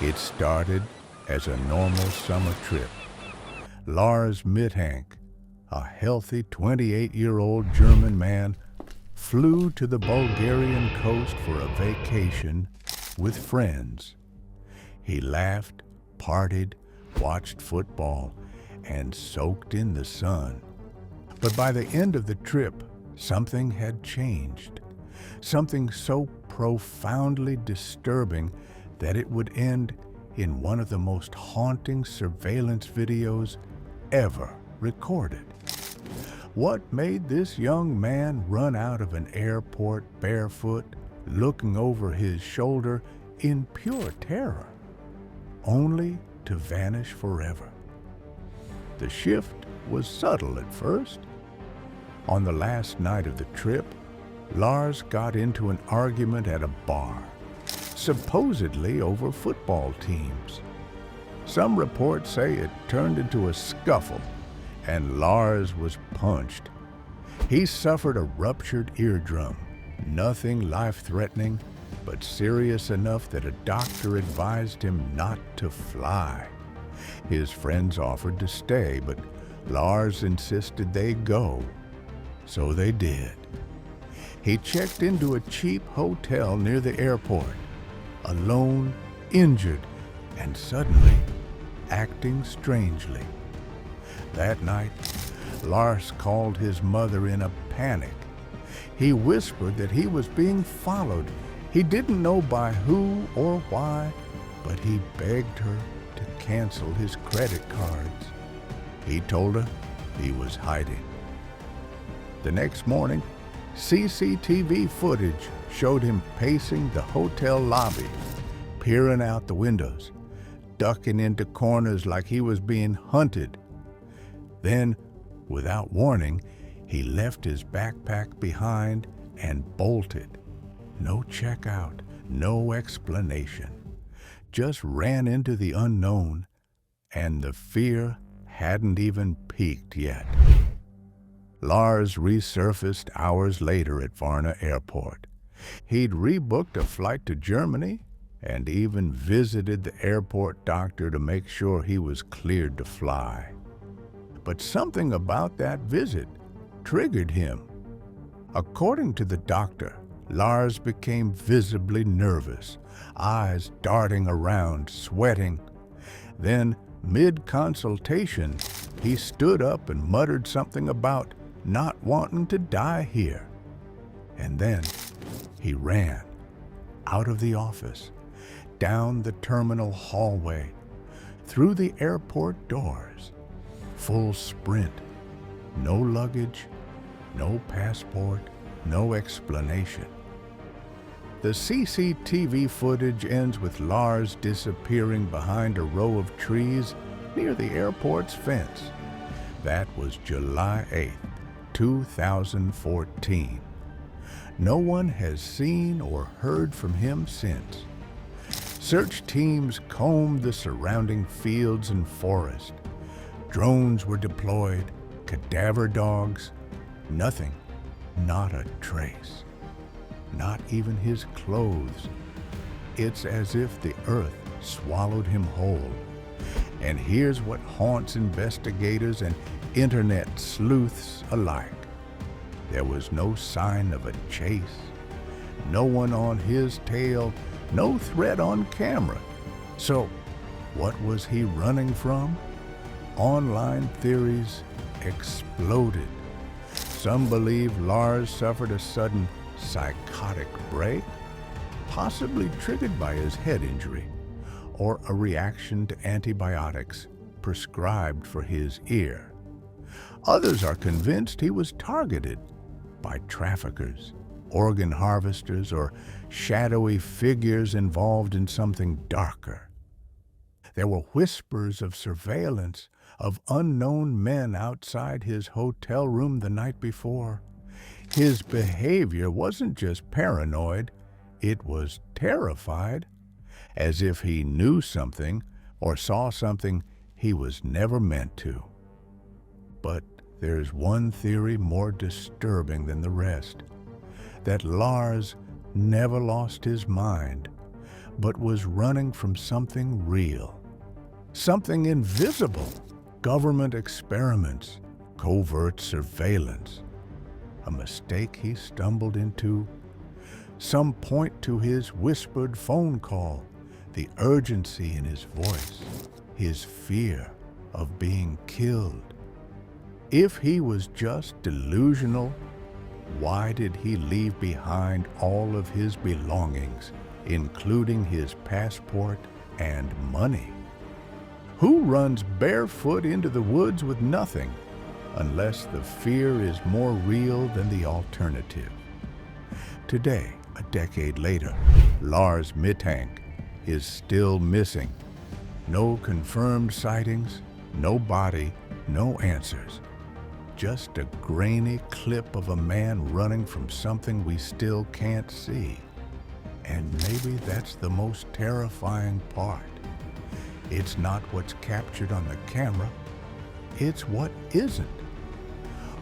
It started as a normal summer trip. Lars Mittank, a healthy 28-year-old German man, flew to the Bulgarian coast for a vacation with friends. He laughed, partied, watched football, and soaked in the sun. But by the end of the trip, something had changed. Something so profoundly disturbing that it would end in one of the most haunting surveillance videos ever recorded. What made this young man run out of an airport barefoot, looking over his shoulder in pure terror, only to vanish forever? The shift was subtle at first. On the last night of the trip, Lars got into an argument at a bar, supposedly over football teams. Some reports say it turned into a scuffle, and Lars was punched. He suffered a ruptured eardrum, nothing life-threatening, but serious enough that a doctor advised him not to fly. His friends offered to stay, but Lars insisted they go. So they did. He checked into a cheap hotel near the airport, alone, injured, and suddenly acting strangely. That night, Lars called his mother in a panic. He whispered that he was being followed. He didn't know by who or why, but he begged her to cancel his credit cards. He told her he was hiding. The next morning, CCTV footage showed him pacing the hotel lobby, peering out the windows, ducking into corners like he was being hunted. Then, without warning, he left his backpack behind and bolted. No checkout, no explanation. Just ran into the unknown, and the fear hadn't even peaked yet. Lars resurfaced hours later at Varna Airport. He'd rebooked a flight to Germany and even visited the airport doctor to make sure he was cleared to fly. But something about that visit triggered him. According to the doctor, Lars became visibly nervous, eyes darting around, sweating. Then, mid-consultation, he stood up and muttered something about not wanting to die here. And then he ran out of the office, down the terminal hallway, through the airport doors. Full sprint. No luggage, no passport, no explanation. The CCTV footage ends with Lars disappearing behind a row of trees near the airport's fence. That was July 8th, 2014. No one has seen or heard from him since. Search teams combed the surrounding fields and forest. Drones were deployed, cadaver dogs, nothing, not a trace. Not even his clothes. It's as if the earth swallowed him whole. And here's what haunts investigators and internet sleuths alike. There was no sign of a chase, no one on his tail, no threat on camera. So, what was he running from? Online theories exploded. Some believe Lars suffered a sudden psychotic break, possibly triggered by his head injury, or a reaction to antibiotics prescribed for his ear. Others are convinced he was targeted by traffickers, organ harvesters, or shadowy figures involved in something darker. There were whispers of surveillance, of unknown men outside his hotel room the night before. His behavior wasn't just paranoid, it was terrified, as if he knew something or saw something he was never meant to. But there's one theory more disturbing than the rest, that Lars never lost his mind, but was running from something real, something invisible. Government experiments, covert surveillance, a mistake he stumbled into. Some point to his whispered phone call, the urgency in his voice, his fear of being killed. If he was just delusional, why did he leave behind all of his belongings, including his passport and money? Who runs barefoot into the woods with nothing, unless the fear is more real than the alternative? Today, a decade later, Lars Mittank is still missing. No confirmed sightings, no body, no answers. Just a grainy clip of a man running from something we still can't see. And maybe that's the most terrifying part. It's not what's captured on the camera, it's what isn't.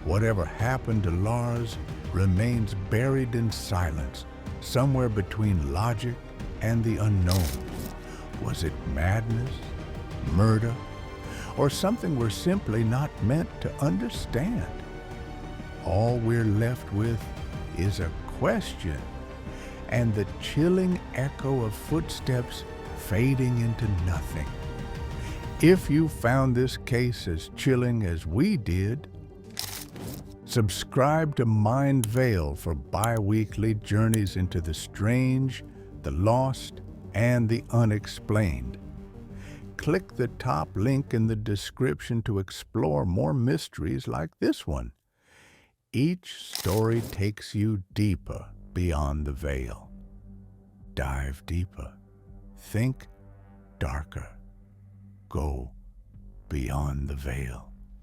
Whatever happened to Lars remains buried in silence, somewhere between logic and the unknown. Was it madness, murder, or something we're simply not meant to understand? All we're left with is a question and the chilling echo of footsteps fading into nothing. If you found this case as chilling as we did, subscribe to Mind Veil for bi-weekly journeys into the strange, the lost, and the unexplained. Click the top link in the description to explore more mysteries like this one. Each story takes you deeper beyond the veil. Dive deeper. Think darker. Go beyond the veil.